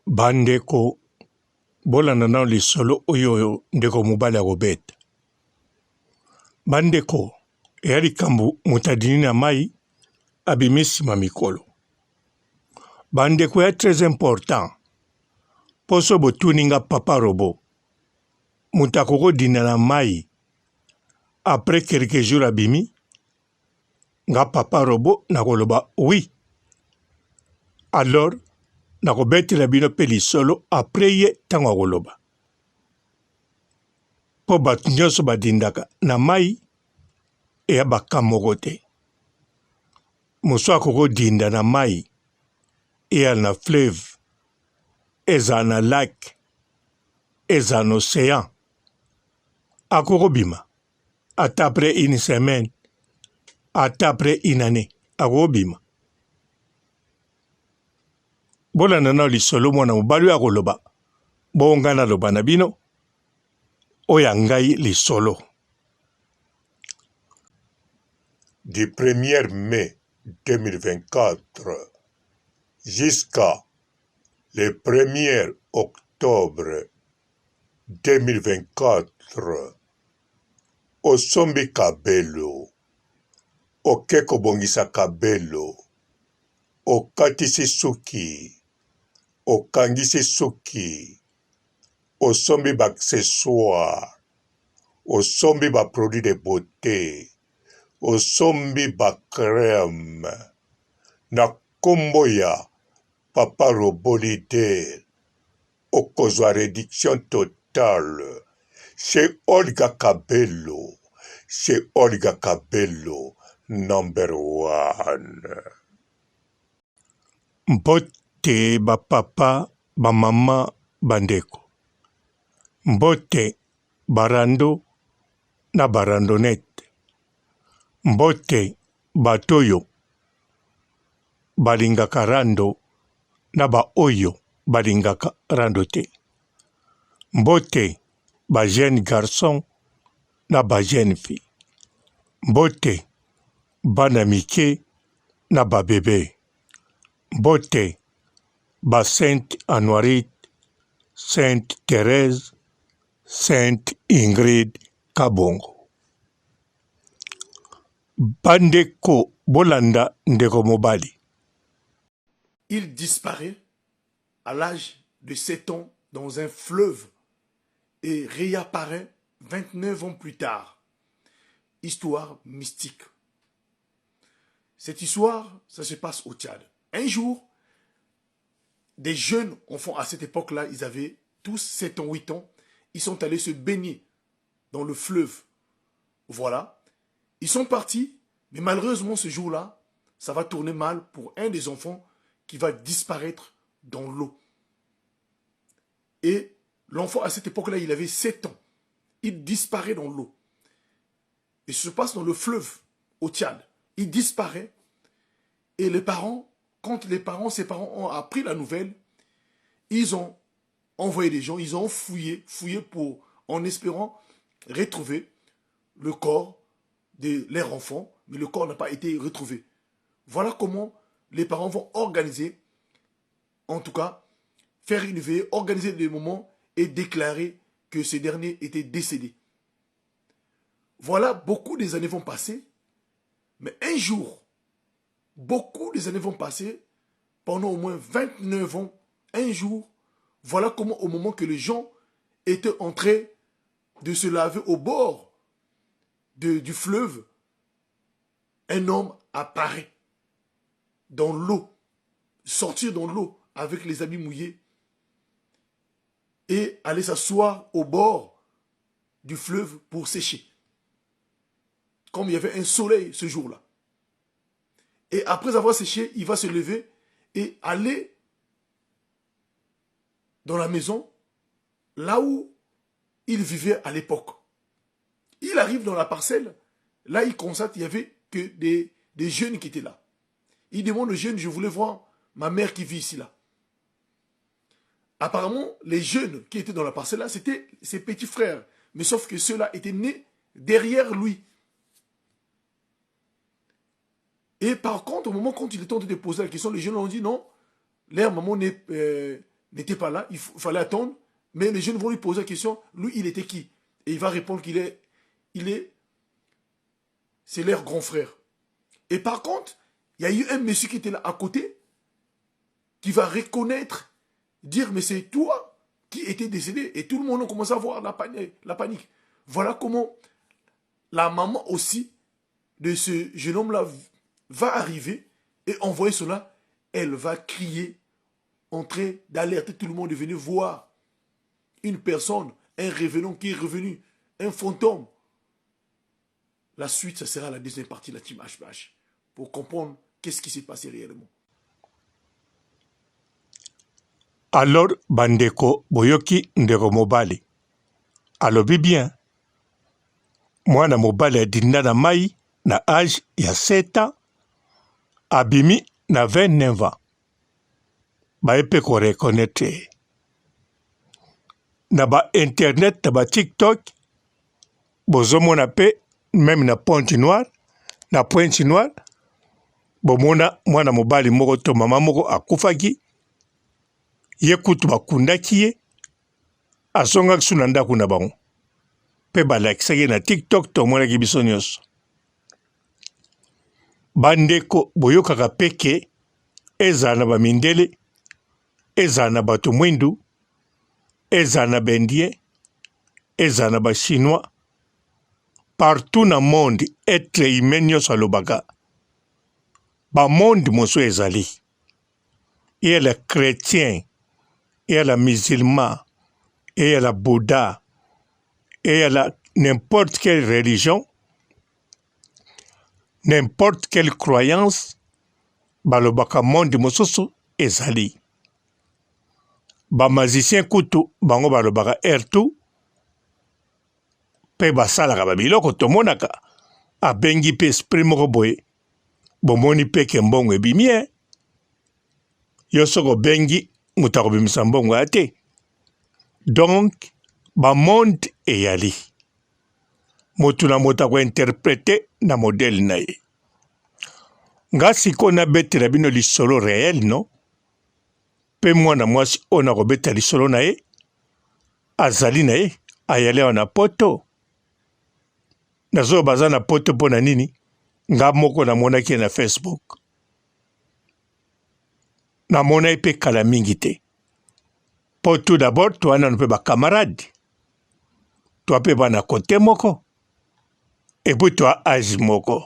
Bandeko bolanda na lisolo oyo ndeko mobali akobeta. Bandeko eya likambo mutadini na mai abimisima mikolo. Bandeko ya très important. Poso botuninga papa robo. Mutakoko dina na mai après quelques jours abimi. Nga papa robo nakoloba oui. Alors nakobetela bino pe lisolo après ye tango akoloba. Po bato nyonso badindaka na mai eya bakamoko te. Mosu akoko dinda na mai eya na fleuve, eza na lac, eza na océan. Akoko bima ata après une semaine, ata après une année, akoko bima. Bolanda na lisolo mwana mobali akoloba bonga na loba na bino oya ngai lisolo. Du 1er mai 2024 jusqu'à le 1er octobre 2024 osombi kabelo, okeko bongisa kabelo, okatisi suki, okangisi suki, osombi ba-accessoire, osombi ba-produit de beauté, osombi ba-crème, na kombo ya papa robo leader, okozwa réduction totale chez Olga Kabelo, chez Olga Kabelo, number 1. Mbote ba papa, ba mama, bandeko. Mbote barando na barandonete. Mbote batoyo balingaka rando na ba oyo balingaka rando te. Mbote ba jeune garçon na ba jeune fille. Mbote bana mike na ba bébé. Mbote ba Sainte Anuarite, Sainte Thérèse, Sainte Ingrid Kabongo. Bandeko bolanda ndeko mobali. Il disparaît à l'âge de 7 ans dans un fleuve et réapparaît 29 ans plus tard. Histoire mystique. Cette histoire, ça se passe au Tchad. Un jour, des jeunes enfants à cette époque-là, ils avaient tous 7 ans, 8 ans, ils sont allés se baigner dans le fleuve. Voilà. Ils sont partis, mais malheureusement ce jour-là, ça va tourner mal pour un des enfants qui va disparaître dans l'eau. Et l'enfant à cette époque-là, il avait 7 ans. Il disparaît dans l'eau. Et ça se passe dans le fleuve, au Tchad. Il disparaît. Et les parents, quand ses parents ont appris la nouvelle, ils ont envoyé des gens, ils ont fouillé en espérant retrouver le corps de leur enfant, mais le corps n'a pas été retrouvé. Voilà comment les parents vont organiser, en tout cas, faire une veillée, organiser des moments et déclarer que ce dernier était décédé. Voilà, beaucoup des années vont passer, mais un jour, beaucoup des années vont passer, pendant au moins 29 ans, un jour, voilà comment au moment que les gens étaient en train de se laver au bord du fleuve, un homme apparaît dans l'eau, sortir dans l'eau avec les habits mouillés et aller s'asseoir au bord du fleuve pour sécher. Comme il y avait un soleil ce jour-là. Et après avoir séché, il va se lever et aller dans la maison, là où il vivait à l'époque. Il arrive dans la parcelle, là il constate qu'il n'y avait que des jeunes qui étaient là. Il demande aux jeunes, je voulais voir ma mère qui vit ici là. Apparemment, les jeunes qui étaient dans la parcelle là, c'était ses petits frères. Mais sauf que ceux-là étaient nés derrière lui. Et par contre, au moment quand il est en train de poser la question, les jeunes ont dit non, leur maman n'était pas là, il fallait attendre. Mais les jeunes vont lui poser la question, lui, il était qui? Et il va répondre c'est leur grand frère. Et par contre, il y a eu un monsieur qui était là à côté, qui va reconnaître, dire, mais c'est toi qui étais décédé. Et tout le monde a commencé à voir la panique. Voilà comment la maman aussi de ce jeune homme-là va arriver et envoyer cela. Elle va crier, en train d'alerter tout le monde de venir voir une personne, un revenant qui est revenu, un fantôme. La suite, ça sera la deuxième partie de la team HBH pour comprendre qu'est-ce qui s'est passé réellement. Alors, bandeko boyoki ndeko mobali. Alobi bien. Mwana mobali adinda na mai na âge ya 7 ans. Abimi na 29 ans. Baepe ko reconnaître. Na ba internet, na ba TikTok, bozomona pe, même na Pointe Noire, bomona mwana mobali moko to mama moko akufaki, ye kutu bakundaki ye, asongaki su na ndako na bango. Pe balakisaki na TikTok tomonaki biso nyonso. Bandeko boyokaka peke, ezala na bamindele, ezala na bato mwindu, ezala na bendien, ezala na bachinois, partout na monde, être humain nyonso alobaka. Ba monde moso ezali. Il y a les chrétiens, il y a les musulmans, il y a la Bouddha, il y a n'importe quelle religion, n'importe quelle croyance, balobaka monde mososo ezali. Ba magicien kutu bango balobaka ertu, pe basalaka babiloko tomonaka, abengi pe esprit moko boye, bomoni peke mbongo ebimie, yo soko bengi mutako bimisa mbongo ate. Donc, ba monde eyali. Motu na motako interpréter na modèle na ye. Nga siko na betela bino lisolo réel, non? Pe mwana mwasi ona ko beta lisolo na ye, azali na ye, ayale wana poto. Nazo baza na poto po na nini? Nga moko na monaki na Facebook. Na mona pe kala mingi te. Po tout d'abord, toi na pe ba camarade. Toi pe ba na kote moko. Et puis toi âge moko.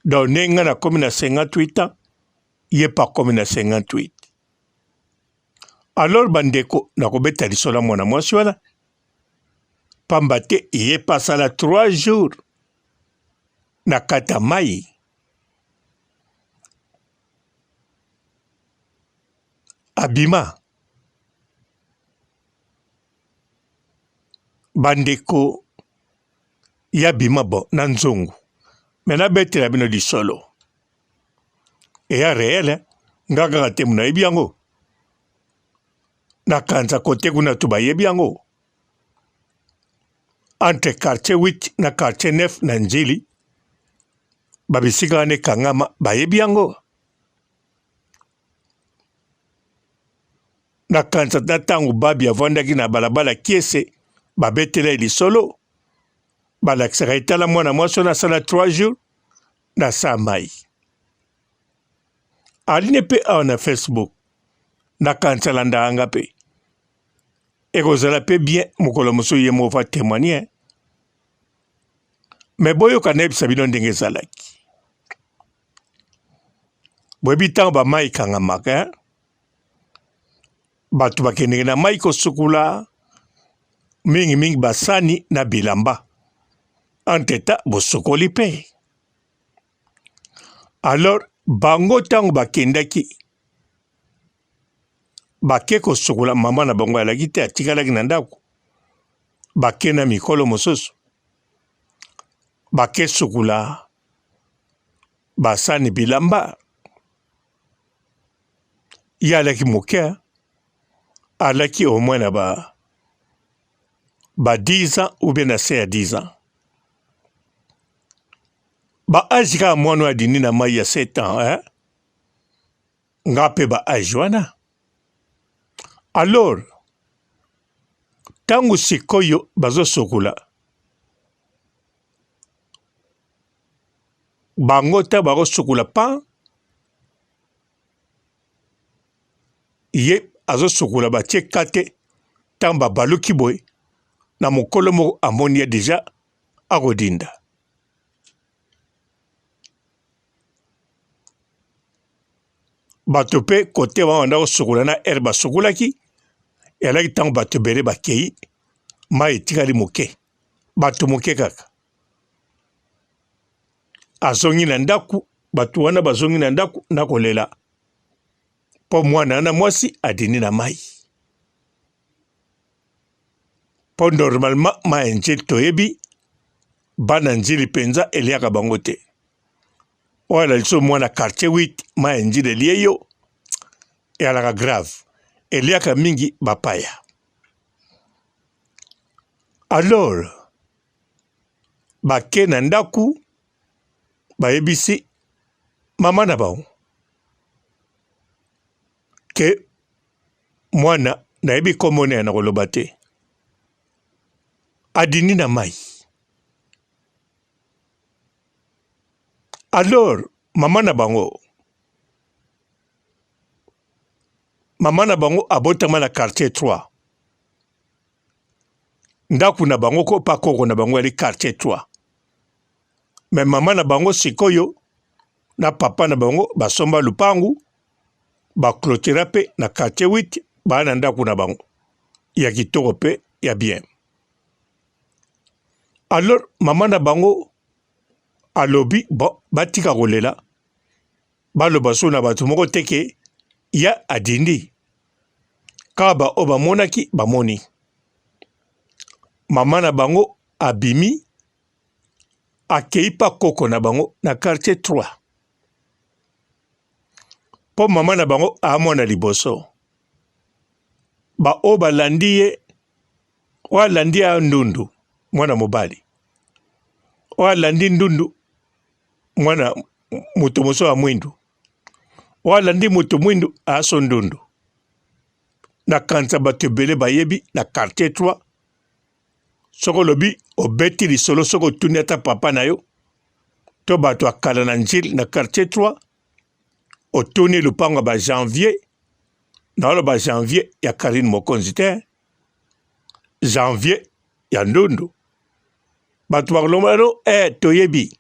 Donc nenga na komi na 58 ans, yé pas komi na 58. Alors bandeko na ko beta lisola mwana mwasi wala. Pambate yé passa la 3 jours. Na kata mai. Abima. Bandeko ya bima bo na nzongo. Mena bete la bino di solo. E ya réel, nga kaka muna yebi yango. Na kanza kote kuna tuba yebi yango. Entre quartier 8 na quartier 9 na Njili, babisika wane kangama ba yebi yango. Na kanza na tangu babi avandaki na balabala kiese, babetela ili solo. Balakisaka etala mwana mwasi na sala 3 jours na sa mai. Aline pe awa na Facebook na kansala ndanga pe. Ekozala pe bien mokolo mosu ye mo va témoigner. Mais boyo kanebisa bino ndenge ezalaki. Boyebi ntango ba mai kangamaka, bato bakendeke na mai kosukula, mingi basani na bilamba. Anteta bosokoli pe. Alors, bango tango bakendaki, bake kosokula mama na bango alaki te atikalaki na ndako. Bake na mikolo mosusu. Bake sokula, basani bilamba. Ya alaki moke, alaki au moins na ba 10 ans ou bien assez à 10 ans. Ba âge ka mwana adini na mai ya 7 ans, nga pe ba âge wana. Alors tangu sikoyo bazosokola bango ta bakosokola pa ye azosokola batie kate ntango babaluki boye na mokolo moko amoni ye deja akodinda. Bato mpe kote bawanda kosokola na ere basokolaki elaki ntango bato ebele bakei mai etikali moke bato moke kaka azongi na ndaku bato wana bazongi na ndaku na kolela mpo mwana na mwasi adini na mai mpo normalement mai ya njeli toyebi bana njili mpenza eliaka bango te oyo na liso mwana quartier 8 mai ya njili elie yo eyalaka grave eliaka mingi bapaya. Alors bake na ndaku bayebisi mama na bango ke mwana nayebi komona ya na koloba te adini na mai. Alors mama na bango abotama na quartier 3 ndaku na bango ko pa koko na bango yali quartier 3 me mama na bango sikoyo na papa na bango basomba lupangu baklotira pe na quartier 8 baa na ndaku na bango ya kitoko pe ya bien. Alors mama na bango alobi bon batika kolela baloba so na bato moko teke ya adindi kaka ba o bamonaki bamoni. Mama na bango abimi akei pa koko na bango na quartier 3 po mama na bango amona liboso ba o balandi ye oyo alandi ya ndundu mwana mobali oyo alandi ndundu mwana moto moso ya mwindu oyo alandi moto mwindu aso ndundu na kanisa bato ebele bayebi na quartier 3 soko olobi obeti lisolo soko otuni ata papa na yo to bato akala na njili na quartier 3 otuni lupango ba janvier na oloba janvier ya Karine Mokonzi te janvier ya ndundu bato bakolomba no toyebi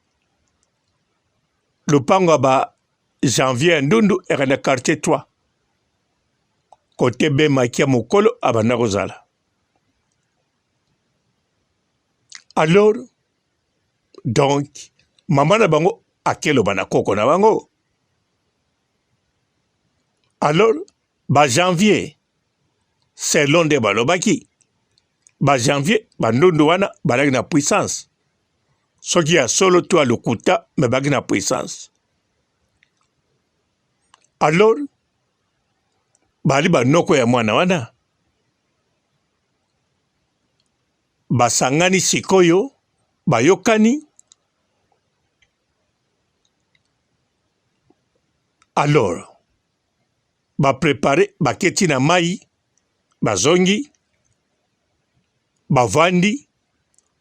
lupango ba janvier ya ndundu eka na quartier 3 kote be makia mokolo abanda kozala. Alors donc mama na bango akeloba na koko na bango. Alors ba janvier selon de balobaki ba janvier bandundu wana balaki na puissance soki ya solo to a lokuta me balaki na puissance. Alors bali banoko ya mwana wana basangani sikoyo bayokani. Alors baprepare baketi na mai bazongi bavandi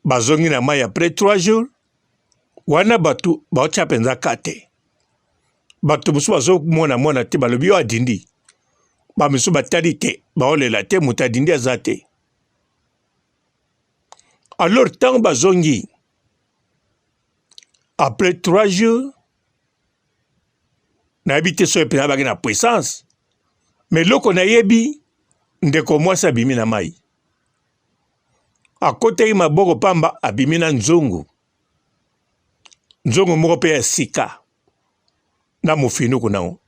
bazongi na mai après 3 jours wana batu baotya penza kate bato mosusu bazomona mwana te balobi yo adindi bamisusu batali te baolela te moto adindi aza te. Alors ntango bazongi après 3 jours nayebi te soki mpenza baki na puissance me loko nayebi ndeko mwasi abimi na mai akotaki maboko pamba abimi na nzongo moko mpe ya sika na mofinuku nango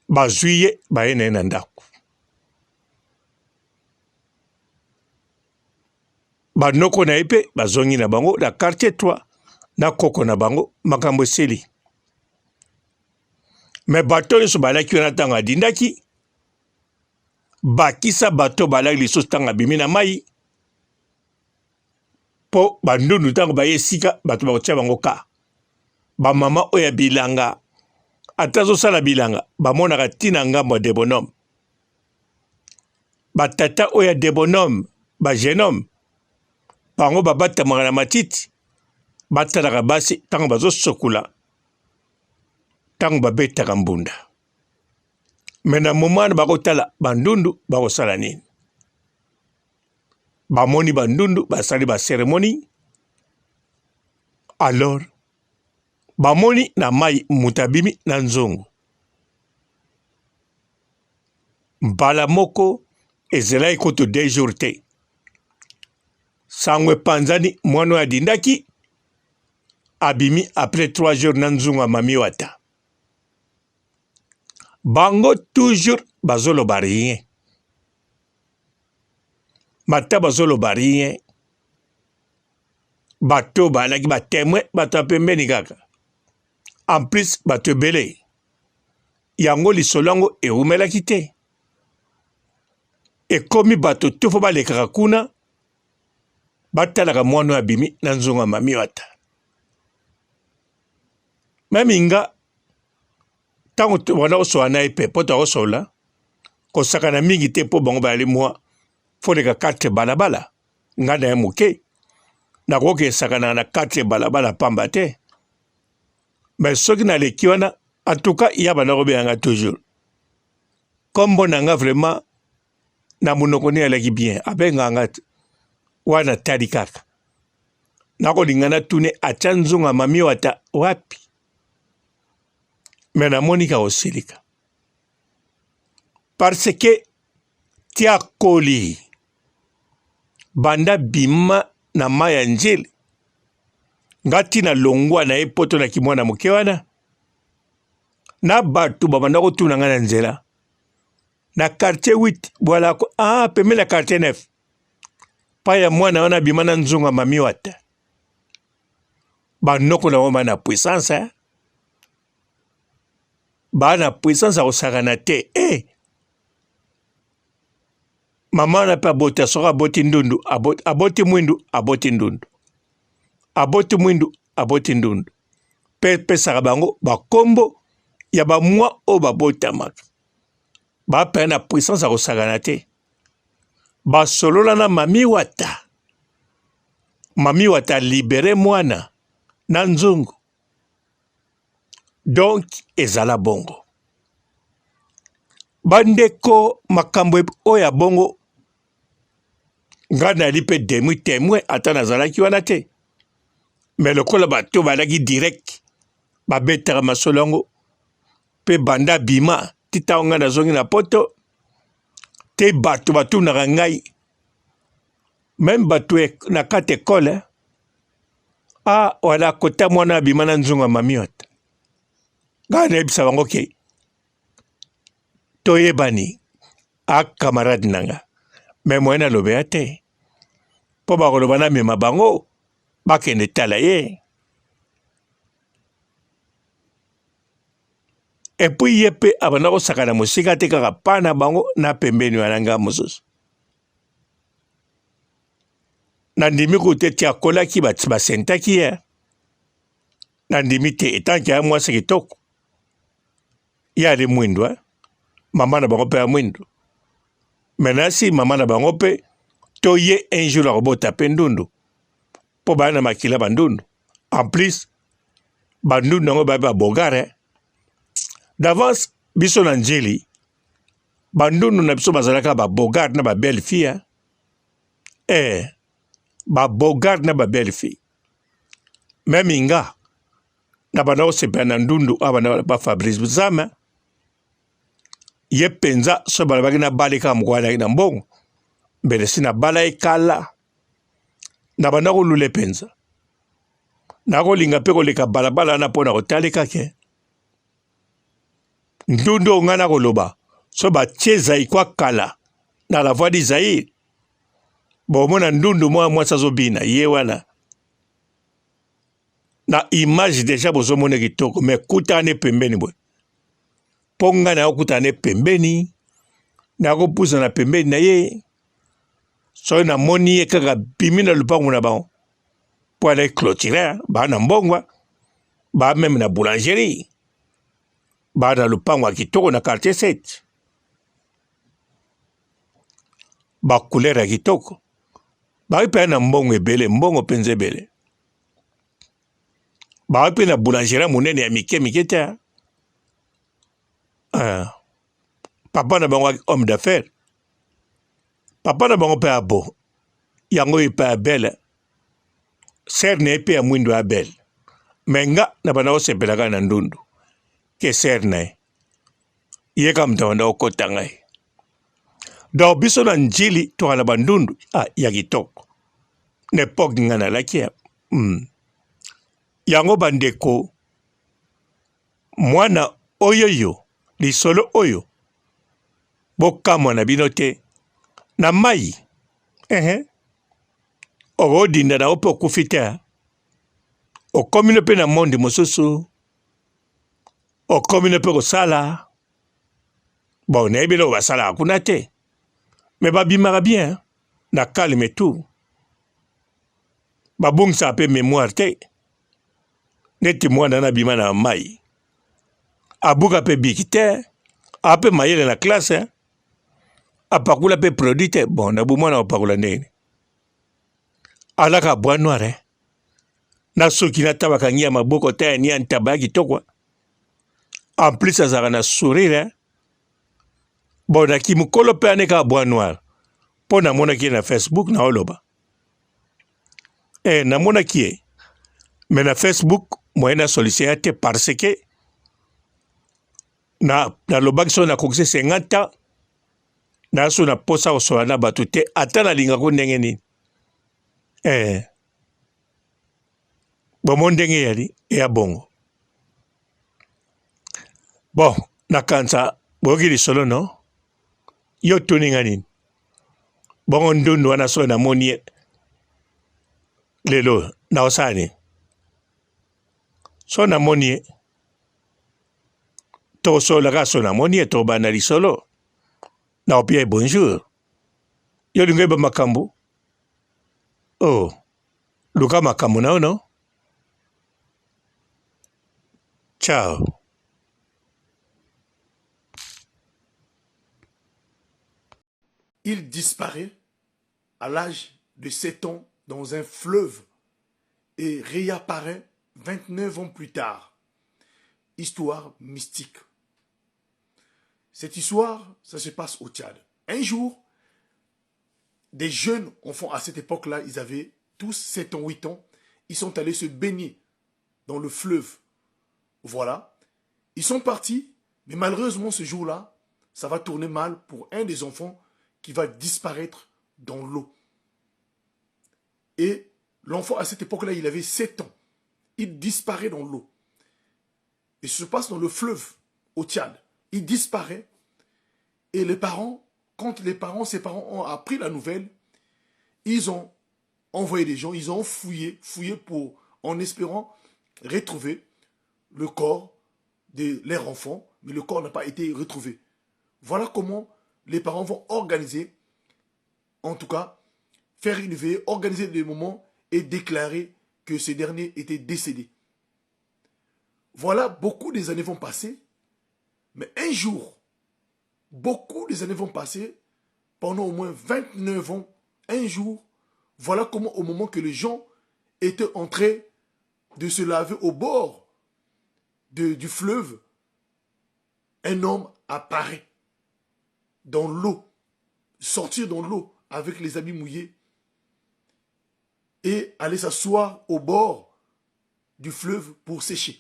bazwi ye baye na ye na ndako banoko na ye mpe bazongi na bango na quartier 3 na koko na bango makambo esili. Me bato nyonso balaki wana ntango adindaki bakisa bato balaki lisusu ntango abimi na mai mpo bandundu ntango baye esika bato bakotya bango ka bamama oyo ya bilanga ata azosala bilanga bamonaka ntina ngambo ya debonome batata oya de bonhomme ba jeune homme bango babatamaka na matiti batalaka basi ntango bazosokula ntango babetaka mbunda me na moma wana bakotala bandundu bakosala nini bamoni bandundu basali baseremoni alors bamoni na mai mutu abimi na nzongo mbala moko ezelaki kutu 2 jours te sango epanzani mwana oyo adindaki abimi après 3 jours na nzungu amami wata bango toujours bazoloba rien mata bazoloba rien bato balaki batémoin bato ya pembeni kaka en plus bato ebele yango lisolo yango ewumelaki te ekomi bato to fo balekaka kuna batalaka mwana oyo abimi na nzongo ya mami wata meme nga ntango wana kosola na ye mpe mpo tokosola kosakana mingi te mpo bango bayali mwa foleka 4 balabala nga na ye moke nakoki esakanaka na 4 balabala pamba te me soki naleki wana antuka ya bana kobeyanga toujours kombo na nga vraiment na monoko ni alaki bien abenganga wana tali kaka nakolinga natune atya nzongo ya mami wata wapi me namoni ka kosilika parce que tia koli banda bima na mai ya njeli nga ntina longwa na ye poto na kimwana moke wana na bato babanda kotuna nga na nzela na quartier 8 bwala pembe na quartier 9 pa ya mwana wana bima na nzongo ya mami wata banoko na bango bana puissance bana puissance akosakana te mama wana mpe aboti soki aboti ndundu aboti mwindu aboti ndundu aboti mwindu aboti ndundu mpe pesaka bango bakombo ya bamwa oyo babotamaka bapaya na puissance akosakana te basolola na mami wata libere mwana na nzungu donc ezala bongo bandeko makambo oyo ya bongo nga nali mpe demi témoin ata nazalaki wana te me lokola bato balaki direct babetaka masolo yango mpe banda bima titango nga nazongi na poto te bato batunaka ngai meme bato na kati ekole wala kota mwana abima na nzungu ya mami wata nga nayebisa bango ke toyebani camarade nanga me moye nalobeya te mpo bakoloba namema bango bakende tala ye epui ye mpe abanda kosakana mosika te kaka pa na bango na pembeni wana nga mosusu nandimi kote ti akolaki basentaki ye nandimi te etanke ya mwasi kitoko ye ali mwindu mama na bango mpe ya mwindu menasi mama na bango mpe to ye un jour akobota mpe ndundu mpo baya na makila bandundu en plus bandundu yango baye babogare d'avance biso na njeli bandundu na biso bazalaka babogare na babelle fille babogare na babelle fille meme nga na banda kosepela na ndundu oyo banda bafabrice zama ye mpenza so balabaki na bala kaka moko alaki na mbongo mbele si na bala ekala na banda kolula mpenza nakolinga mpe koleka balabala wana mpo na kotalika ke ndundu oyo ngai nakoloba so batie Zaïre kwa kala na la voie di Zaïre bomona ndundu mwa mwasi azobina ye wana na image deja bozomona kitoko me kutana ne pembeni boye mpo ngai nakokutana ne pembeni nakopusa na pembeni na ye soki namoni ye kaka bimi na lupango na bango mpo ala clôture baa na mbongwa baa meme na boulangerie baa na lupango ya kitoko na quartier 7 bakulera kitoko. Bakipe na mbongo ebele, mbongo penze ebele. Bakipe na boulangerie munene ya mike mike te. Papa na bango homme d'affaires. Papa na bango pe abo. Yango ipe abele. Ser na epe ya mwindo abele. Menga na bana osepelaka na ndundu. Ke ser na e. Iye ka mtawanda okota ngai. Do biso na njili to ala bandundu ya kitoko. N'epoque ngana lakia. Yango bandeko mwana oyoyo lisolo oyo bokamwa na bino te na mai okodinda na ope okufi te okomi no mpe na mondi mosusu okomi no mpe kosala bon nayebi eloko basalaka kuna te me babimaka bien na calme tout babongisaka mpe mémoire te neti mwana na bima na mai abuka mpe biki te ape mayele na classe apakula mpe produit te bon na bumwana opakula ndenge alaka bois noir na soki natabaka ngi ya maboko te ni ya ntaba ya kitoko en plus azalaka na sourire bon naki mokolo mpe aneka bois noir mpo namonaki ye na Facebook na oloba namonaki ye me na Facebook moye na solution ya te parce que nalobaki so nakokisi 50 ans naso na posa kosola na bato te ata nalingako ndenge nini bomo ndenge yali eya bongo bon nakanisa boyoki lisolo no yo toninga nini bongo ndundu wana so namoni ye lelo naosala nini so namoni ye tosolaka so namoni ye tobanda lisolo naopia ye bonjour yo lingo yeba makambo luka makambo na yo no ciao. Il disparaît à l'âge de 7 ans dans un fleuve et réapparaît 29 ans plus tard. Histoire mystique. Cette histoire, ça se passe au Tchad. Un jour, des jeunes enfants à cette époque-là, ils avaient tous 7 ans, 8 ans, ils sont allés se baigner dans le fleuve. Voilà. Ils sont partis, mais malheureusement ce jour-là, ça va tourner mal pour un des enfants qui va disparaître dans l'eau. Et l'enfant à cette époque-là, il avait 7 ans. Il disparaît dans l'eau. Et ça se passe dans le fleuve, au Tchad. Il disparaît. Et les parents, quand ses parents ont appris la nouvelle, ils ont envoyé des gens, ils ont fouillé en espérant retrouver le corps de leur enfant, mais le corps n'a pas été retrouvé. Voilà comment les parents vont organiser, en tout cas, faire une veillée, organiser des moments et déclarer que ce dernier était décédé. Voilà, beaucoup des années vont passer, mais un jour, beaucoup des années vont passer, pendant au moins 29 ans, un jour, voilà comment au moment que les gens étaient en train de se laver au bord du fleuve, un homme apparaît dans l'eau, sortir dans l'eau avec les habits mouillés et aller s'asseoir au bord du fleuve pour sécher.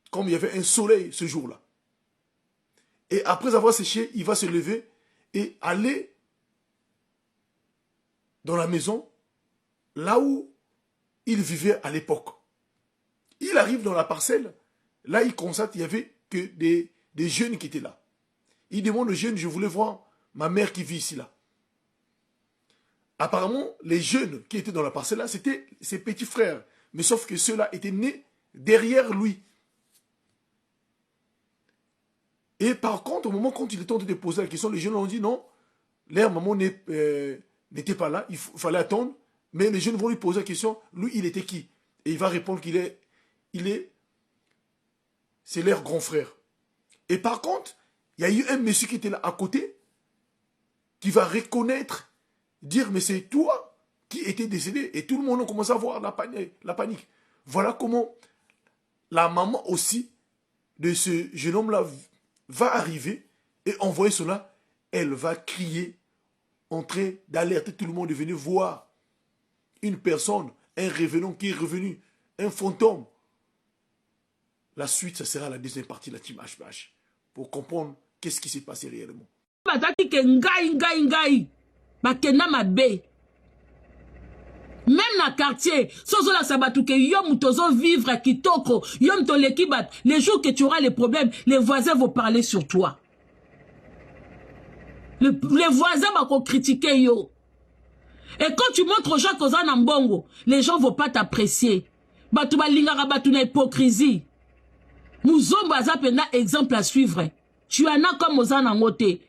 Comme il y avait un soleil ce jour-là. Et après avoir séché, il va se lever et aller dans la maison, là où il vivait à l'époque. Il arrive dans la parcelle, là il constate qu'il n'y avait que des jeunes qui étaient là. Il demande aux jeunes, je voulais voir ma mère qui vit ici là. Apparemment, les jeunes qui étaient dans la parcelle là, c'était ses petits frères. Mais sauf que ceux-là étaient nés derrière lui. Et par contre, au moment quand il est tenté de poser la question, les jeunes ont dit non, leur maman n'était pas là, il fallait attendre. Mais les jeunes vont lui poser la question, lui il était qui? Et il va répondre c'est leur grand frère. Et par contre, il y a eu un monsieur qui était là à côté, qui va reconnaître, dire mais c'est toi qui étais décédé. Et tout le monde a commencé à voir la panique. Voilà comment la maman aussi de ce jeune homme-là va arriver et envoyer cela. Elle va crier, en train d'alerter tout le monde de venir voir une personne, un revenant qui est revenu, un fantôme. La suite, ça sera la deuxième partie de la team HBH pour comprendre qu'est-ce qui s'est passé réellement. Même dans le quartier, vivre kitoko, les jours que tu auras les problèmes, les voisins vont parler sur toi. Les voisins vont critiquer yo. Et quand tu montres aux gens qu'on a mbongo, les gens ne vont pas t'apprécier. Batu balingara batu na hypocrisie. Mouzombo azapenda exemple à suivre. Tu en as comme aux anangote.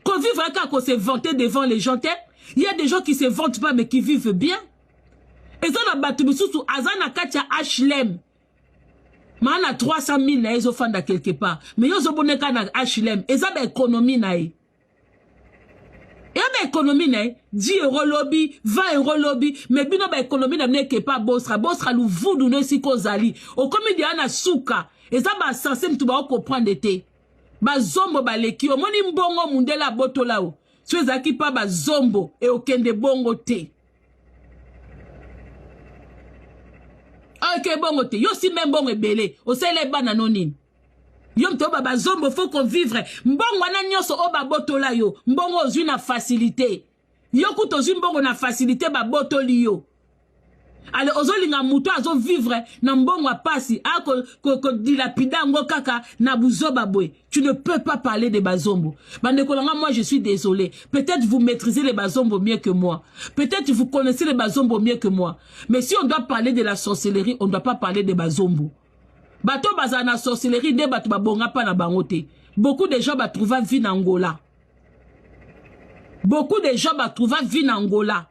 Qu'on vive quand se vanter devant les gens, il y a des gens qui se vantent pas mais qui vivent bien. Et ça na batu bisusu azana katia HLM. Mana 300 000 na ezo fanda quelque part. Mais yo zo boneka na HLM. Et ça ba économie na e. Et ba économie na 10 € lobby, 20 € lobby, mais bino ba économie na mneke pas bosra lu vudu no siko zali. O komi di ana suka. Et ça ba sensé mtu ba comprendre te. Ba zombo ba leki o moni mbongo mundela boto lao. Tu ezaki pa ba zombo e okende bongo te. Ok bongo te. Yo si même bongo ebele, o sele bana nonine. Yo mto baba zombo faut qu'on vivre. Mbongo wana nyoso o ba boto la yo. Mbongo ozwi na facilité. Yo kuto ozwi mbongo na facilité ba boto li yo. Ale ozolinga muto azo vivre na mbongo apasi ko dilapida ngo kaka na buzoba boy. Tu ne peux pas parler de bazombo. Bandekolanga, moi je suis désolé. Peut-être vous maîtrisez les bazombo mieux que moi. Peut-être vous connaissez les bazombo mieux que moi. Mais si on doit parler de la sorcellerie, on ne doit pas parler de bazombo. Bato bazana sorcellerie de bato babonga pa na bangote. Beaucoup de gens batrouva vie en Angola. Beaucoup de gens batrouva vie en Angola.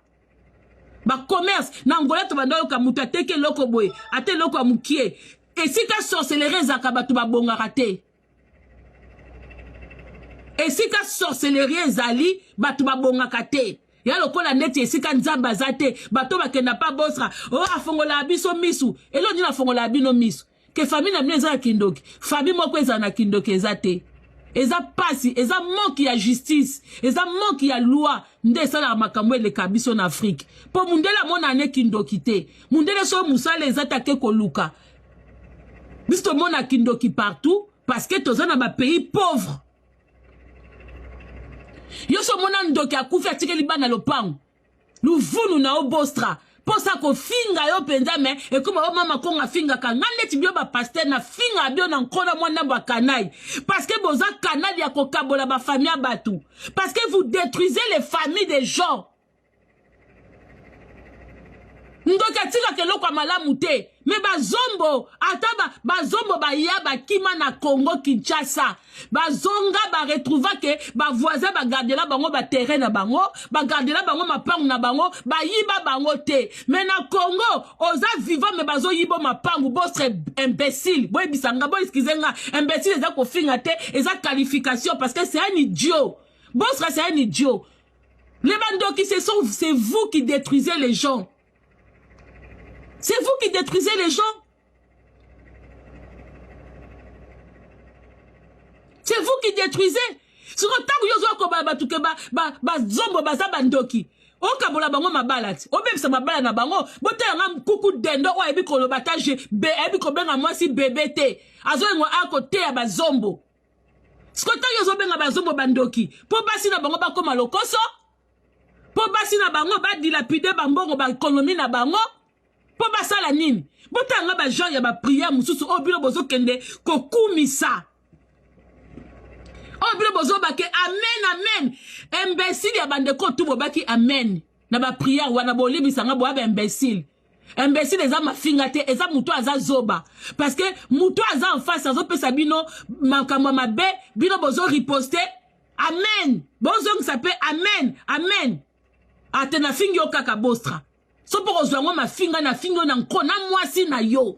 Ba commerce na Angola to banda yo ka muta teke loko boy ate loko amukie et si ka sorcellerie zaka batu ba bonga raté et si ka sorcellerie zali batu ba bonga kate ya lokola neti esika nzamba zate bato bakenda pa bosra o afongola abiso misu elo ni na fongola abino misu ke famille na mneza kindoki famille moko eza na kindoki ezate eza pasi eza manque ya justice eza manque ya loi nde sala makambo le kabiso na Afrique po mundela mona ne kindoki te mundela so musala ezata ke koluka bisto mona kindoki partout parce que toza na ba pays pauvre yo so mona ndoki akufi atike libana lopango luvunu na obostra posa ko finga yo penza me e kuma o mama konga finga ka ngande ti bio ba pasteur na finga bio na nkona mwana ba kanai parce que boza kanali ya ko kabola ba famille abatu parce que vous détruisez les familles des gens. Ndoki atika ke loko malamu te mais bazombo ataba bazombo ba yaba kima na Congo Kinshasa bazonga ba retrouva ke ba voisin ba garder la bango ba terrain na bango ba garder la bango mapangu na bango ba yiba bango te mais na Congo oza vivant mais bazo yibo mapangu bostre imbécile boy bisanga boy excusenga imbécile eza ko finga te eza qualification parce que c'est un idiot bostre c'est un idiot les bandoki c'est vous qui détruisez les gens. C'est vous qui détruisez les gens. C'est vous qui détruisez. Si vous avez zombo baza bandoki. O kabola bango mabalati. O bebisa mabala na bango. Bote nga kuku dendo o ebi ko lobataje be ebi ko benga mwasi bebete. Azo ngo akote ya bazombo. Skota yozo benga bazombo bandoki. Po basi na bango bakoma lokoso. Po basi na bango ba dilapide bambongo ba économie na bango. Po basala nini botanga ba gens ya ba prière mususu obilo bozo kende kokumisa obilo bozo bake amen amen imbécile ya bande ko tu bobaki amen na ba prière wana bolibisa nga bo ba imbécile eza mafinga te eza muto aza zoba parce que muto aza en face azo pesa bino makamwa mabe bino bozo riposter amen bozo s'appelle amen atena fingi yo kaka bostra. So pour ozwango mafinga na fingo na nkona mwasi na yo.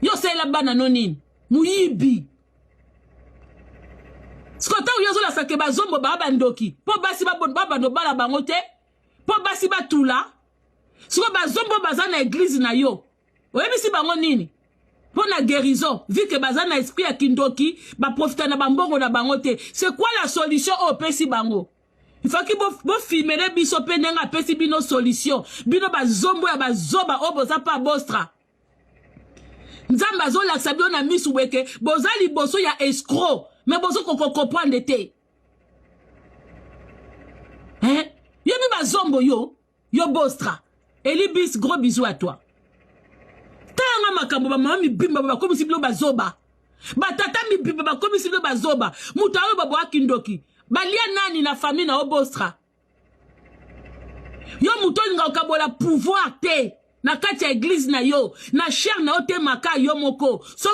Yo se la bana nonine. Muyibi. Skota ou yozo la sake bazombo ba bandoki. Po basi ba bando bala bangote. Po basi ba tula. Siko bazombo baza na église na yo. Oyebi si bango nini? Po na guérison. Vu que baza na esprit ya kindoki, ba profita na bambongo na bangote. C'est quoi la solution au pesi bango? Il faut que bo filmere biso pe nenga pesi bino solution. Bino bazombo ya bazoba o boza pa bostra. Nzamba zo la sabio na misu weke. Boza liboso ya escroc. Mais bozo koko comprendre te. Hein? Yo mi bazombo yo. Yo bostra. Elibis, gros bisous à toi. Tanga makambo ba mama mi bimba ba comme si blo bazoba. Ba tata mi bimba ba comme si blo bazoba. Muta yo babo akindoki. Ba lia nani na famille na obostra. Yo muto nga okabola pouvoir te. Na kati ya église na yo. Na cher na ote maka yo moko. So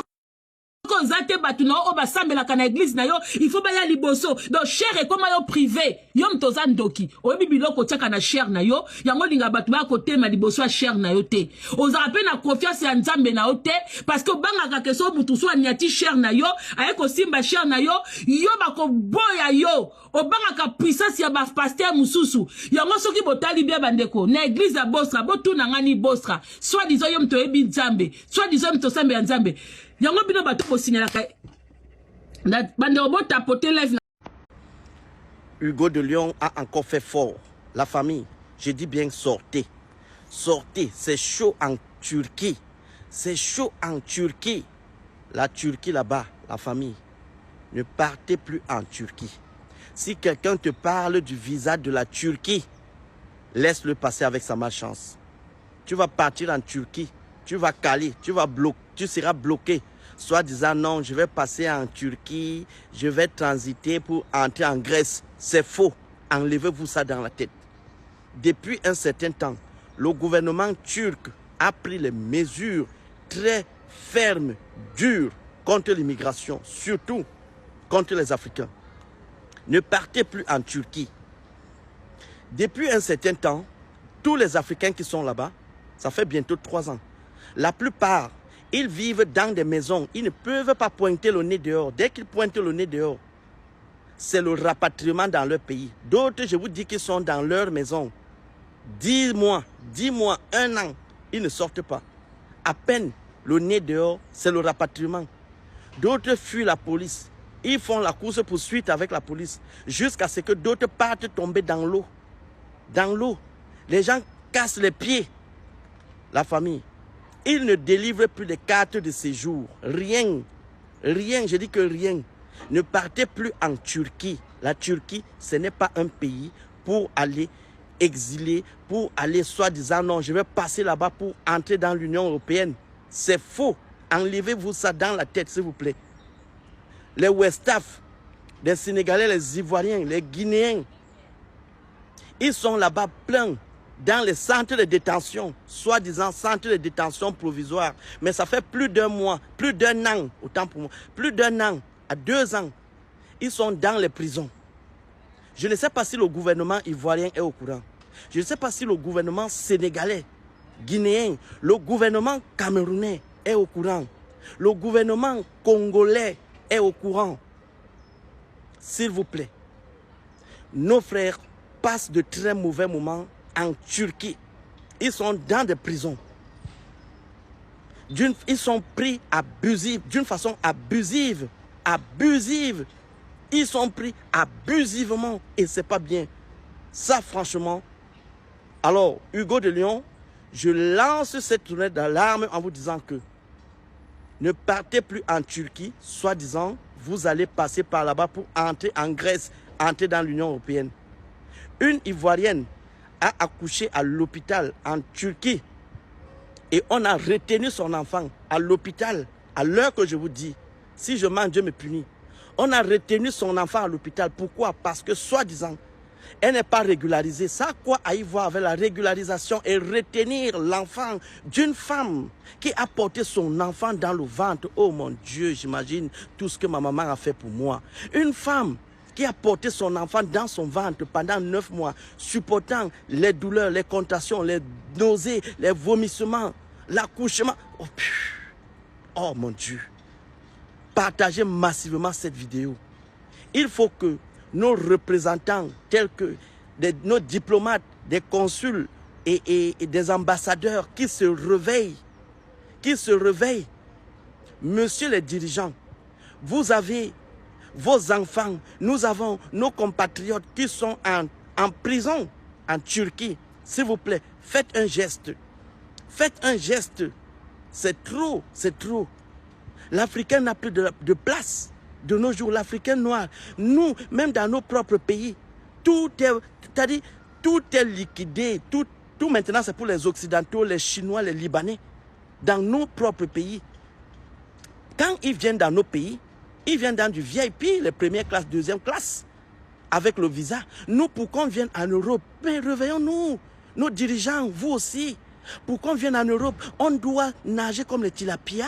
Konzate batuna o basambela kana église na yo, il faut baya liboso. Donc cher et comme yo privé, yo mtoza ndoki. Oyebi biloko tiaka na cher na yo, yango linga batu ba côté ma liboso a cher na yo te. Oza rappel na confiance ya Nzambe na yo te parce que banga ka keso mutu so anyati cher na yo, ayeko simba cher na yo, yo bako boya yo. Obanga ka puissance ya ba pasteur mususu. Yango soki botali bien bandeko, na église ya Bostra, botu na ngani Bostra. Soit disant yo mto ebi Nzambe, soit disant mto sambe ya Nzambe. Yango bino bato ko signaler ka bande robot tapoter live. Hugo de Lyon a encore fait fort. La famille, je dis bien sortez. Sortez, c'est chaud en Turquie. C'est chaud en Turquie. La Turquie là-bas, la famille. Ne partez plus en Turquie. Si quelqu'un te parle du visa de la Turquie, laisse-le passer avec sa malchance. Tu vas partir en Turquie, tu vas caler, tu seras bloqué. Soit disant non, je vais passer en Turquie, je vais transiter pour entrer en Grèce. C'est faux. Enlevez-vous ça dans la tête. Depuis un certain temps, le gouvernement turc a pris les mesures très fermes, dures contre l'immigration, surtout contre les Africains. Ne partez plus en Turquie. Depuis un certain temps, tous les Africains qui sont là-bas, ça fait bientôt 3 ans, la plupart, ils vivent dans des maisons. Ils ne peuvent pas pointer le nez dehors. Dès qu'ils pointent le nez dehors, c'est le rapatriement dans leur pays. D'autres, je vous dis qu'ils sont dans leur maison. 10 mois, 1 an, ils ne sortent pas. À peine le nez dehors, c'est le rapatriement. D'autres fuient la police. Ils font la course-poursuite avec la police jusqu'à ce que d'autres partent tomber dans l'eau. Dans l'eau. Les gens cassent les pieds. La famille. Ils ne délivrent plus de cartes de séjour. Rien. Rien, je dis que rien. Ne partez plus en Turquie. La Turquie, ce n'est pas un pays pour aller exiler, pour aller soi-disant non, je vais passer là-bas pour entrer dans l'Union européenne. C'est faux. Enlevez-vous ça dans la tête, s'il vous plaît. Les Westaf, les Sénégalais, les Ivoiriens, les Guinéens, ils sont là-bas pleins. Dans les centres de détention, soi-disant centres de détention provisoires. Mais ça fait plus d'1 mois, plus d'1 an, autant pour moi, plus d'1 an à 2 ans, ils sont dans les prisons. Je ne sais pas si le gouvernement ivoirien est au courant. Je ne sais pas si le gouvernement sénégalais, guinéen, le gouvernement camerounais est au courant. Le gouvernement congolais est au courant. S'il vous plaît, nos frères passent de très mauvais moments en Turquie. Ils sont dans des prisons. Ils sont pris abusifs, d'une façon abusive. Abusive. Ils sont pris abusivement et c'est pas bien. Ça, franchement. Alors, Hugo de Lyon, je lance cette tournée d'alarme en vous disant que ne partez plus en Turquie, soi-disant, vous allez passer par là-bas pour entrer en Grèce, entrer dans l'Union européenne. Une Ivoirienne a accouché à l'hôpital en Turquie et on a retenu son enfant à l'hôpital à l'heure que je vous dis. Si je mens, Dieu me punit. On a retenu son enfant à l'hôpital. Pourquoi? Parce que soi-disant, elle n'est pas régularisée. Ça a quoi à y voir avec la régularisation et retenir l'enfant d'une femme qui a porté son enfant dans le ventre? Oh mon Dieu, j'imagine tout ce que ma maman a fait pour moi. Une femme qui a porté son enfant dans son ventre pendant 9 mois, supportant les douleurs, les contractions, les nausées, les vomissements, l'accouchement. Oh mon Dieu. Partagez massivement cette vidéo. Il faut que nos représentants, tels que nos diplomates, des consuls et des ambassadeurs qui se réveillent. Monsieur les dirigeants, vous avez vos enfants, nous avons nos compatriotes qui sont en prison en Turquie. S'il vous plaît, faites un geste. Faites un geste. C'est trop, c'est trop. L'Africain n'a plus de place de nos jours. L'Africain noir, nous, même dans nos propres pays, tout est liquidé. Tout maintenant, c'est pour les Occidentaux, les Chinois, les Libanais. Dans nos propres pays. Quand ils viennent dans nos pays, ils viennent dans du VIP, les premières classes, deuxième classe, avec le visa. Nous, pour qu'on vienne en Europe, mais réveillons-nous, nos dirigeants, vous aussi. Pour qu'on vienne en Europe, on doit nager comme les tilapias.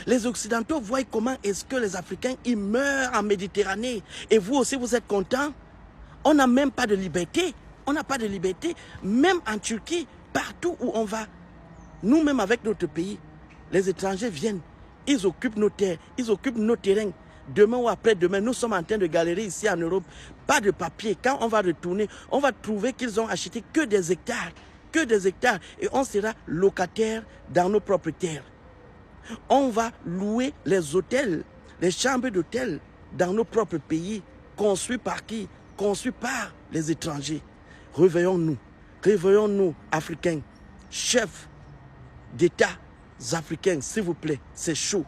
Les Occidentaux voient comment est-ce que les Africains, ils meurent en Méditerranée. Et vous aussi, vous êtes contents. On n'a même pas de liberté. On n'a pas de liberté. Même en Turquie, partout où on va, nous-mêmes avec notre pays, les étrangers viennent. Ils occupent nos terres, ils occupent nos terrains. Demain ou après-demain, nous sommes en train de galérer ici en Europe. Pas de papier. Quand on va retourner, on va trouver qu'ils ont acheté que des hectares. Que des hectares. Et on sera locataire dans nos propres terres. On va louer les hôtels, les chambres d'hôtel dans nos propres pays. Construits par qui? Construits par les étrangers. Réveillons-nous, Africains, chefs d'État africains, s'il vous plaît, c'est chaud.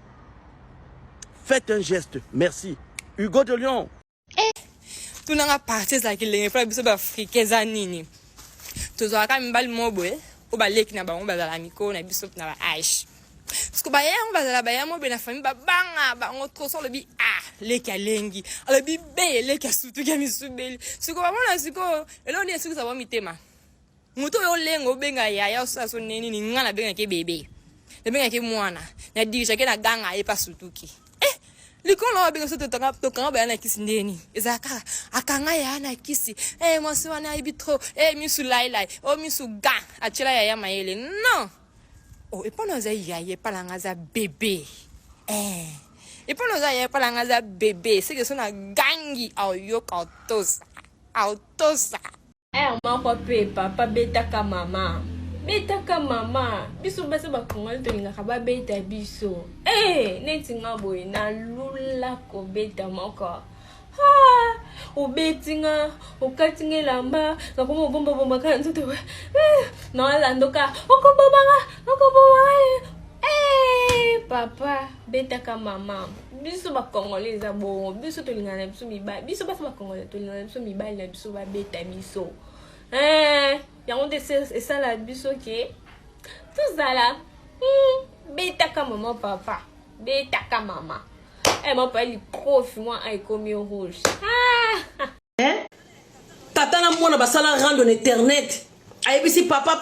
Faites un geste, merci. Hugo de Lyon. Tu n'as pas parti ça qui les frères biso africains zanini. Tu dois quand même bal mobo o balek na ba on bazala miko na biso na ba aish. Parce que ba ya on bazala ba ya mo be na famille ba banga ba on trop sur le bi le kalengi. Le bi be le ka sutu ka misubeli. Siko ba mona siko elo ni siko sa ba mitema. Muto yo lengo benga ya so so neni ni ngana benga ke bebe. Le benga ke mwana. Na dirisha ke na ganga e pasutuki. Likolo wa benga so to kanga ba na kisi ndeni. Ezaka akanga ya na kisi. Moi so na ibitro. Misu lailai. Misu ga. Achila ya maele. Non. Et pas nos aïe pas la ngaza bébé. Et pas nos aïe pas la ngaza bébé. C'est que son a gangi au yok autosa. Autosa. Papa beta ka mama. Beta ka mama. Biso basa ba kongal to linga ka ba beta biso. Neti nga boy na lula ko beta moko. O betinga, o katinga lamba, na como bomba kanto to. No alandoka, o komba papa, beta ka mama. Biso ba Congolais za bon, biso to linga na biso mi ba. Biso ba Congolais to linga na biso mi ba na biso ba beta miso. Ya on et ça la biso ke. Tout ça là. Beta ka mama papa. Beta ka mama. Mon père il prof moi ay comme rouge. Tata na mwana basala rendre en internet. Ayebisi papa.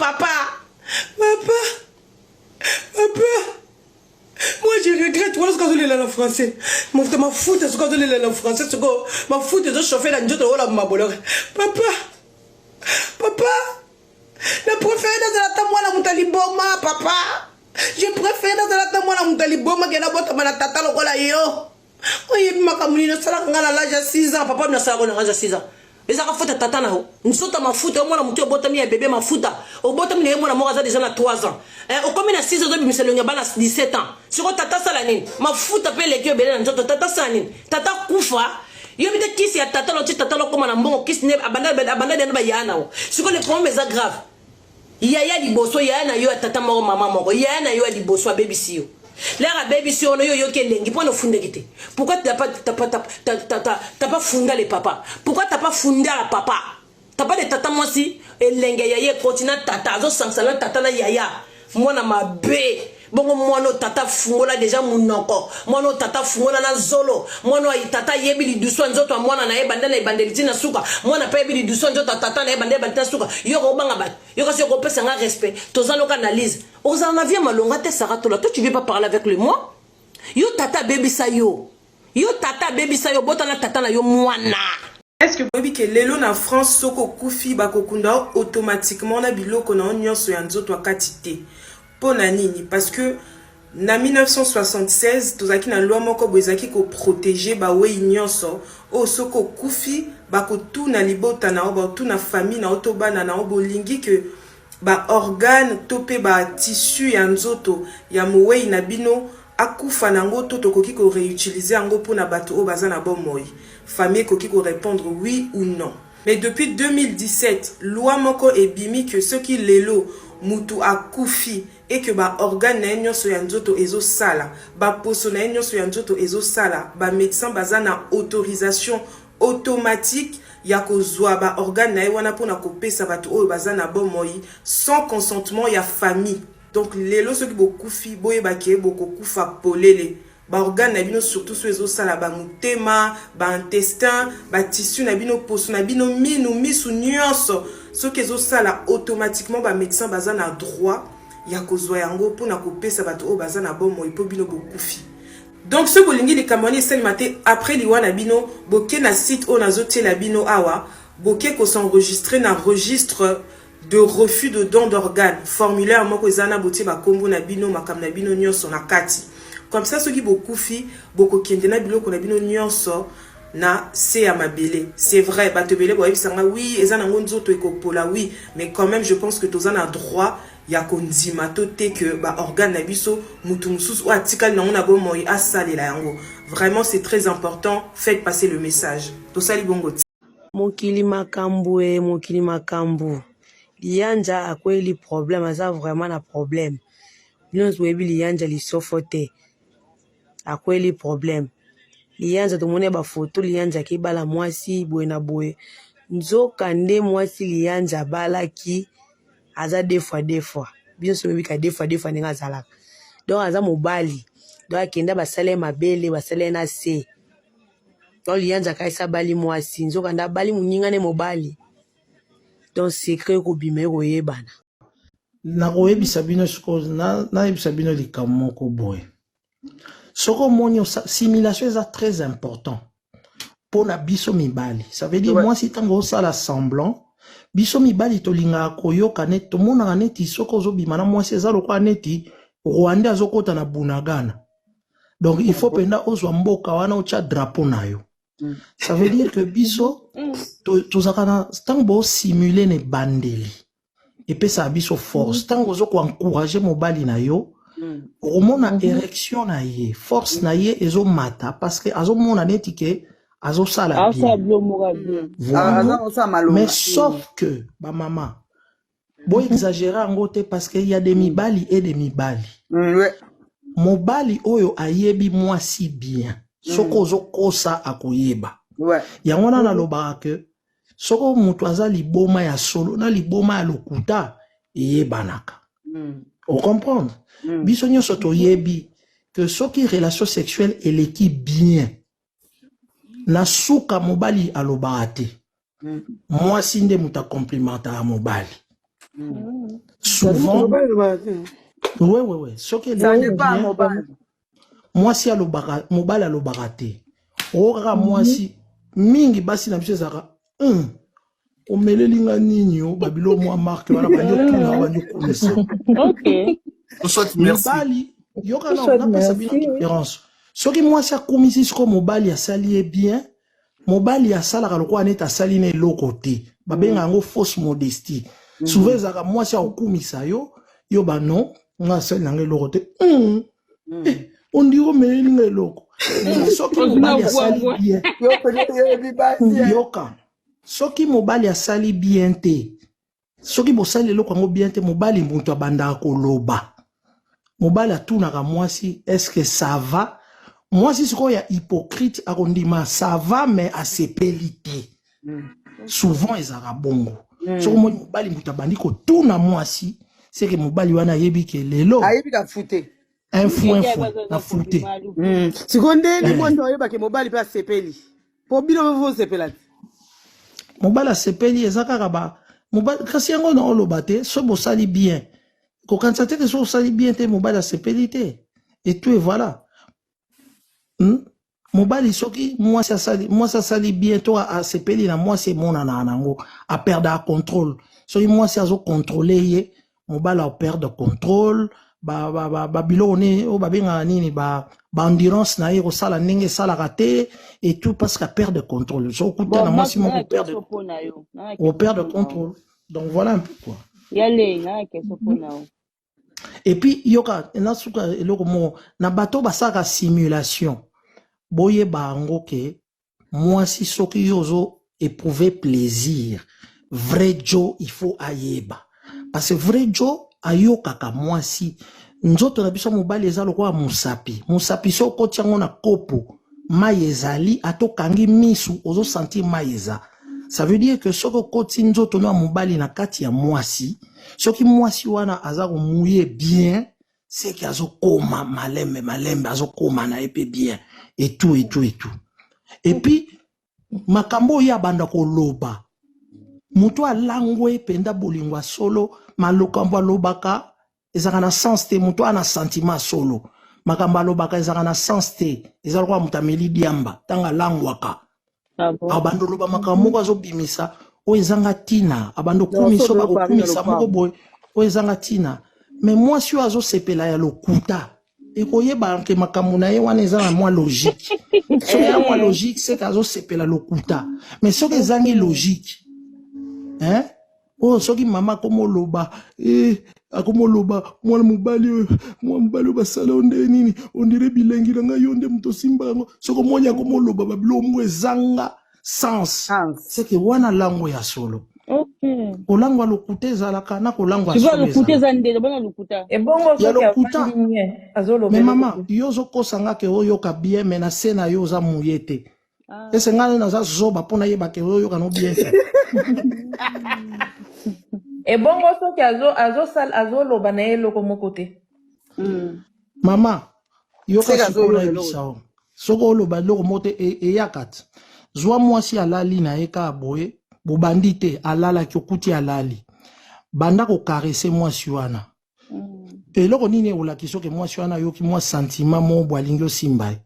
Moi je regrette voilà ce que je lis en français. Moi je m'en fous de ce que je lis en français, ce que m'en fous de chauffer la njoto wala mabolo. Papa. La préférée dans la tamo la mutaliboma papa. Je préfère dans la tamo la mutaliboma que na bota mana tata lokola yo. Oye makamuni na sala ngala l'âge de 6 ans papa na sala ngala 6 ans. Les enfants font tata na ho. Nsota mafuta moi na mutu bota mi bébé mafuta. O bota mi moi na moi za déjà na 3 ans. O comme na 6 ans de bimiselo nya bana 17 ans. Siko tata sala nini? Mafuta pe lekio bele na njoto tata sala nini? Tata kufa. Yo bita kisi ya tata lo tata lo koma na mbongo kisi ne abanda de ba yana ho. Siko le problème est grave. Yaya liboso yaya na yo tata moko mama moko. Yaya na yo liboso baby si yo. L'air baby si on yo kelengi pour nous fonder kité. Pourquoi t'as pas fondé les papas? Pourquoi t'as pas fondé la papa? T'as pas de tata moi si et lenga yaya continue tata zo sansala tata na yaya. Moi na ma bé. Bongo moi no tata fungola déjà munoko. Moi no tata fungola na zolo. Moi no tata yebi li duso nzoto moi na ebanda na ebandeliti na suka. Moi na pa yebi li duso nzoto tata na ebanda na suka. Yo ko banga bat. Yo ko se ko pesa nga respect. Tozano analyse. Aux en avions malonga te Saratola. Toi tu veux pas parler avec lui moi? Yo tata baby sayo. Yo tata baby sayo botana tata na yo mwana. Est-ce que vous savez que lelo na France soko kufi bakokunda automatiquement na biloko na onyo so ya nzoto akatite? Pour nini parce que na 1976 tozaki na loi moko boezaki ko protéger ba we nyonso o soko kufi ba ko tuna libota na ba tuna famille na otobana na bolingi que ba organe topé ba tissu ya nzoto ya mowe na bino akufa nango to tokoki ko réutiliser yango pona bato o bazana bomoi famille koki ko répondre oui ou non. Mais depuis 2017 loi moko ebimi que ceux qui lelo mutu akufi et que ba organe na nyonso ya nzoto ezo sala ba poso na nyonso ya nzoto ezo sala ba médecin bazana autorisation automatique ya kozwa ba organe na wana pona kopesa bato oyo bazana bomoi sans consentement ya famille. Donc lelo soki bokufi boye bakie bokokufa polele ba organe na bino surtout so ezo sala ba mutema ba intestin ba tissu na bino poso na bino minu misu nyonso soki ezo sala automatiquement ba médecin bazana droit ya kozwa yango pona kopesa bato oyo bazana bomoi po bino bokufi. Donc ce bolingi de Cameroun c'est maté après liwana bino boké na site on azoté la bino awa boké ko s'enregistrer na registre de refus de don d'organes formulaire moko ezana boté ba kombo na bino makam na bino nyonso na kati. Comme ça ceux qui bokufi boko kende na biloko na bino nyonso na c'est à mabele. C'est vrai bato belé boyebi sanga oui ezana ngonzoto ekopola oui mais quand même je pense que tozana droit ya kondima tote que ba organe na biso mutu mususu o atikali na ngona bo moi asalela yango. Vraiment c'est très important, faites passer le message. To sali bongo. Mokili makambu. Lianja akweli problème, aza vraiment na problème. Bino webi lianja li sofote. Akweli problème. Lianja tomone ba photo lianja ki bala mwasi boye na boye. Nzoka nde mwasi lianja bala ki aza deux fois. Bien sûr, mais deux fois n'est zalak. Donc aza mobali. Donc akenda basale mabele basale na se. Donc lianja kaisa bali mwasi nzoka nda bali muninga ne mobali. Donc secret ko bime ko yebana. Na ko yebisa bino na yebisa bino likamoko boy. Soko monyo simulation est très important pour na biso mibali. Ça veut dire moi si tango sala semblant biso mibali tolinga koyoka net tomona neti soko zobima na mwasi ezalo kwa neti Rwanda azokota na Bunagana. Donc il faut penda ozwa mboka wana ocha drapeau na yo. Ça veut dire que biso tozakana tango simuler ne bandeli. Et puis ça biso force tango zoko encourager mobali na yo. Romona érection na ye, force na ye ezo mata parce que azo mona neti ke azo sala bien. Mais sauf que ba maman bo exagérer en côté parce qu'il y a des mibali et des mibali. Mobali oyo ayebi moi si bien. Soko zo kosa akoyeba. Yango na loba que soko mutu aza liboma ya solo na liboma ya lokuta eyebanaka. On comprend? Biso nyonso toyebi que soki relation sexuelle eleki bien. Na suka mobali alobaka te. Mwasi nde muta complimenta ya mobali. Souvent ouais soki eleki bien mwasi alobaka mobali alobaka te. Ora mwasi mingi basi na biso ezaka omelelinga nini o babilo mwa marque wana banyo tuna banyo komisa. Ok. Mobali yoka na on appelle ça bien différence. Soki mwasi akomisi siko mobali asali bien, mobali asala kaloko aneta asali na eloko te. Babenga yango fausse modestie. Souvent ezaka mwasi akomisa yo ba non, nga asali na eloko te. On dit omelinga eloko. Soki mobali asali bien. Yoka. Soki mobali asali bien te. Soki bosali eloko yango bien te mobali muntu abanda koloba. Mobali atunaka mwasi est-ce que ça va? Mwasi siko ya hypocrite akondima ça va mais asepeli te. Souvent ezaka bongo. Soko mobali muntu abandi ko tuna mwasi c'est que mobali wana yebi ke lelo. Ayebi ka fute. Info na fute. Sikonde ni mondo oyeba ke mobali pa sepeli. Po bino vo sepela. Mobali asepeli ezaka kaba mobali kasi yango na oloba te so bosali bien. Quand ça te so sali bien te mobali asepeli te. Et tout et voilà. Mobali soki moi ça sali bien toi asepeli na moi c'est mon nanango a perdre contrôle. So moi c'est azo contrôler ye mobali a perdre contrôle biloko ne o babenga nini endurance na ye kosala ndenge esalaka te et tout parce qu'à perdre de contrôle. So kuta na mwasi moko perdre de contrôle. Donc voilà un peu quoi. Et puis yoka na suka eloko mo na bato basaka simulation. Boye bango ke mwasi soki yozo éprouver plaisir. Vrai Joe il faut ayeba. Parce que vrai Joe ayokaka mwasi nzoto na biso mobali eza lokola musapi so koti yango na kopo mai ezali atokangi misu ozo sentir mai eza. Ça veut dire que soko koti nzoto na mobali na kati ya mwasi soki mwasi wana aza komuye bien c'est que azokoma malembe azokoma na epe bien et tout. Et puis makambo ya banda koloba mutu alangwe penda bolingwa solo malokambo alobaka ezaka na sens te mutu ana sentiment solo makambo alobaka ezaka na sens te ezala kwa mutameli diamba tanga langwaka abando loba makambo ko azobimisa o ezanga tina abando kumiso ba kumisa moko boy o ezanga tina mais moi si azo sepela ya lokuta ekoyeba ke makambo na ye wana ezanga moi logique so ya moi logique c'est kazo sepela lokuta mais so ke zangi logique hein oh soki mama komoloba akomoloba mwana mobali basala onde nini ondire bilengi nga yonde mto simbango soko monya komoloba babilo mwe zanga sens c'est que wana lango ya solo okay kolangwa lokuta ezalaka na kolangwa solo tu vas lokuta zande bana lokuta e bongo ya lokuta azolo mais mama yozo kosanga ke oyoka bien mais na sena yo za muyete ese ngana na za zoba pona yeba ke oyoka no bien fait. Et bon, soki azo loba na ye loko moko te. Mama, yoka sikola ebisao. Soko loba loko mote e yakat. Zwa mwasi alali na eka aboye, bobandi te alala kyokuti alali. Banda ko karese mwasi wana. E loko nini olakiso ke mwasi wana yoki mwa sentiment mo bwalingo simbai.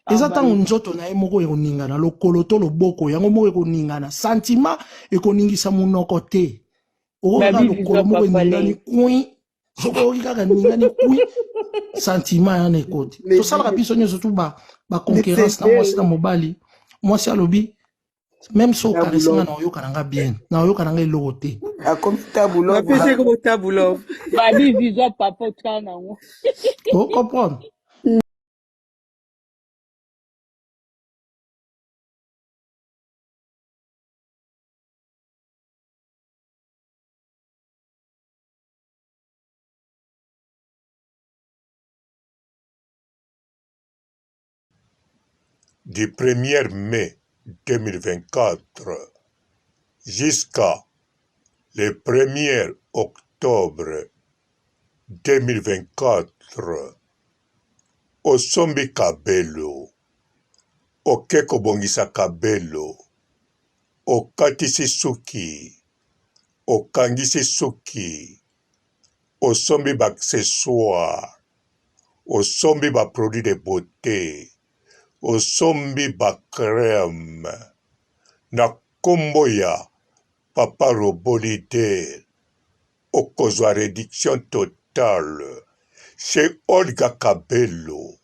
Eza tango nzoto na ye moko ekoningana lokolo to loboko yango moko ekoningana sentiment ekoningisa munoko te. Oga lokolo moko eningani kui soko okikaka ningani kui sentiment yana ekoti tosalaka biso nyonso tu ba concurrence na mwasi na mobali mwasi alobi même so okaresenga na oyoka nanga bien na oyoka nanga eloko te babi visa papa tkana ngo o comprendre. Du 1er mai 2024 jusqu'à le 1er octobre 2024, osombi kabelo, okeko bongisa kabelo, okatisi suki, okangisi suki, osombi ba accessoire, osombi ba produit de beauté, osombi ba crème, na kombo ya Papa Robo Leader, okozwa réduction totale chez Olga Kabelo,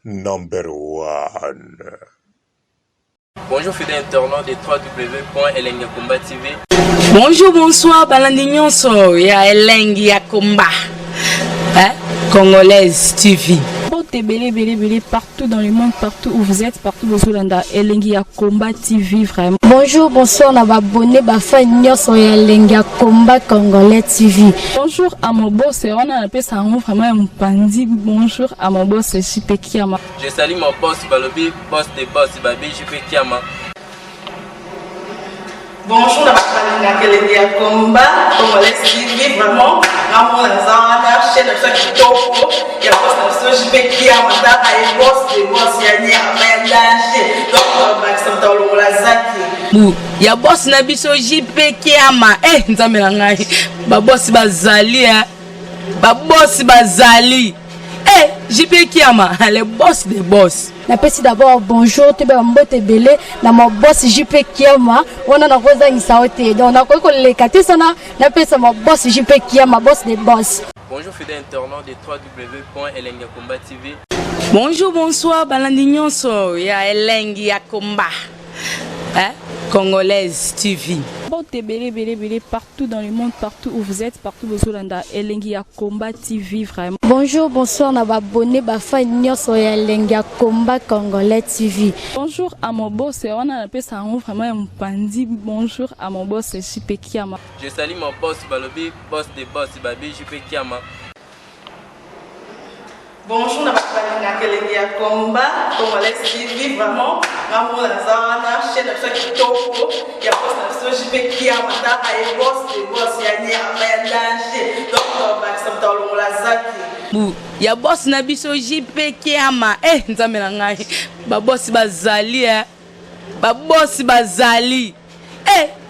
number 1. Bonjour fidèles internautes de www.elengiakomba TV. Bonjour, bonsoir, balandi nyonso ya Elengiakomba, Congolaise TV. Belé partout dans le monde, partout où vous êtes, partout où vous êtes, Elengiakomba TV vraiment. Bonjour, bonsoir, on va abonner à Elengiakomba Congolais TV. Bonjour à mon boss, on a appelé ça vraiment un pandi. Bonjour à mon boss, JP Kiama. Je salue mon boss Balobi, boss des boss Babi, JP Kiama. Bonjour, à Elengiakomba Congolais TV vraiment. Ramon Lazana, chaîne de chaque topo, il y a pas de JP Kiama, et boss des boss, il y a un danger. Donc, Maxime Tolo Lazaki. Il y a boss Nabiso JP Kiama, nzamela ngai. Ba boss bazali, ba boss bazali. JP Kiama, le boss des boss. Napesi d'abord bonjour te ba mbote belé na mo boss JP Kiama wana na koza ngisaote donc na ko le katisana napesa mo boss JP Kiama boss des boss. Bonjour fidèles internautes de www.elengiakomba TV. Bonjour, bonsoir, balandignon so ya Elengi ya Komba. Congolaise TV. Bon, belé partout dans le monde, partout où vous êtes, partout où vous êtes, Elengi ya Komba TV vraiment. Bonjour, bonsoir, na ba abonné ba fan nyonso ya Elengi ya Komba Congolais TV. Bonjour à mon boss, on a appelé ça vraiment un pandi. Bonjour à mon boss JP Kiama. Je salue mon boss Balobi, boss des boss Babi JP Kiama. Bonjour, na balinga Elengi ya Komba Congolais TV vraiment ngamo na zana chaîne ça kitoko ya boss na JP Kiama ta ay boss de boss ya nya ya danger donc ba samta longola zaki ya boss na biso JP Kiama nzambe na ngai ba boss bazali ba boss bazali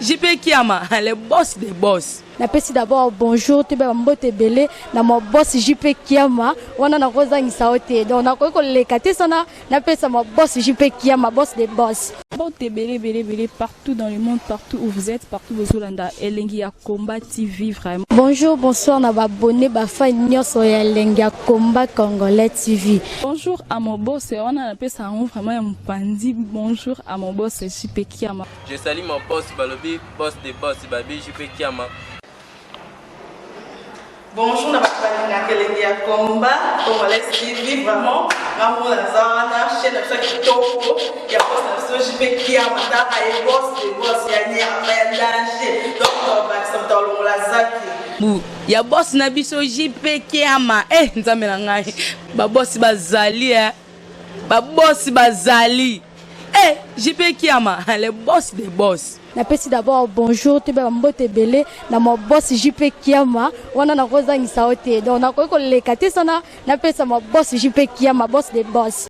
JP Kiama le boss des boss. Napesi d'abord bonjour te ba mbote belé na mo boss JP Kiama wana na koza ngisaote donc na ko le katisana napesa mo boss JP Kiama boss des boss. Bon, belé partout dans le monde, partout où vous êtes, partout où vous êtes, Elengi ya Komba TV vraiment. Bonjour, bonsoir, na ba abonné ba fan nyonso ya Elengi ya Komba Congolais TV. Bonjour à mon boss, on a appelé ça vraiment un pandi. Bonjour à mon boss JP Kiama. Je salue mon boss Balobi, boss des boss Babi JP Kiama. Bonjour, na balinga Elengi ya Komba Congolais TV vraiment ngamo na zana chaîne ça kitoko ya boss na JP Kiama ta ay boss de boss ya nya ya danger donc ba samta longola zaki ya boss na biso JP Kiama nzambe na ngai ba boss bazali ba boss bazali JP Kiama le boss des boss. Napesi d'abord bonjour te ba mbote belé na mo boss JP Kiama wana na koza ngisaote donc na ko le katisana napesa mo boss JP Kiama boss des boss.